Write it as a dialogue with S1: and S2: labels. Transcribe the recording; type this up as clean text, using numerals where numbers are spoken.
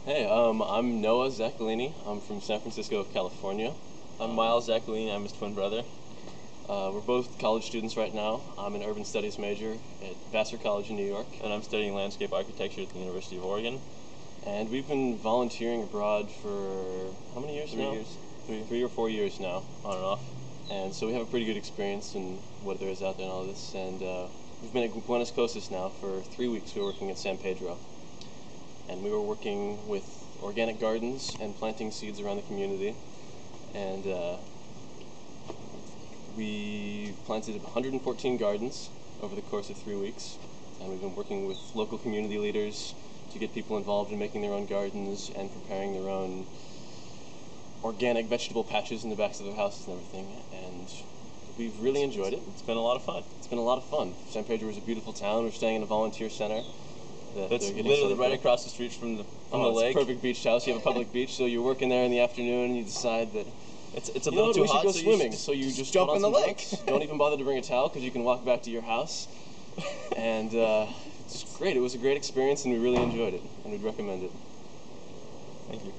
S1: Hey, I'm Noah Zaccolini. I'm from San Francisco, California.
S2: I'm Miles Zaccolini. I'm his twin brother.
S1: We're both college students right now. I'm an urban studies major at Vassar College in New York.
S2: And I'm studying landscape architecture at the University of Oregon.
S1: And we've been volunteering abroad for how many years now?
S2: 3 years.
S1: 3 or 4 years now, on and off. And so we have a pretty good experience in what there is out there and all this. And we've been at Buenos Cosas now for 3 weeks. We were working at San Pedro. And we were working with organic gardens and planting seeds around the community. And we planted 114 gardens over the course of 3 weeks. And we've been working with local community leaders to get people involved in making their own gardens and preparing their own organic vegetable patches in the backs of their houses and everything. And we've really enjoyed it.
S2: It's been a lot of fun.
S1: It's been a lot of fun. San Pedro is a beautiful town. We're staying in a volunteer center.
S2: That's literally right across the street from the lake.
S1: It's a perfect beach house. You have a public beach, so you're working there in the afternoon and you decide that
S2: it's a little too hot.
S1: We should go swimming. So you just
S2: jump in the lake.
S1: Don't even bother to bring a towel because you can walk back to your house. And it's great. It was a great experience and we really enjoyed it and we'd recommend it.
S2: Thank you.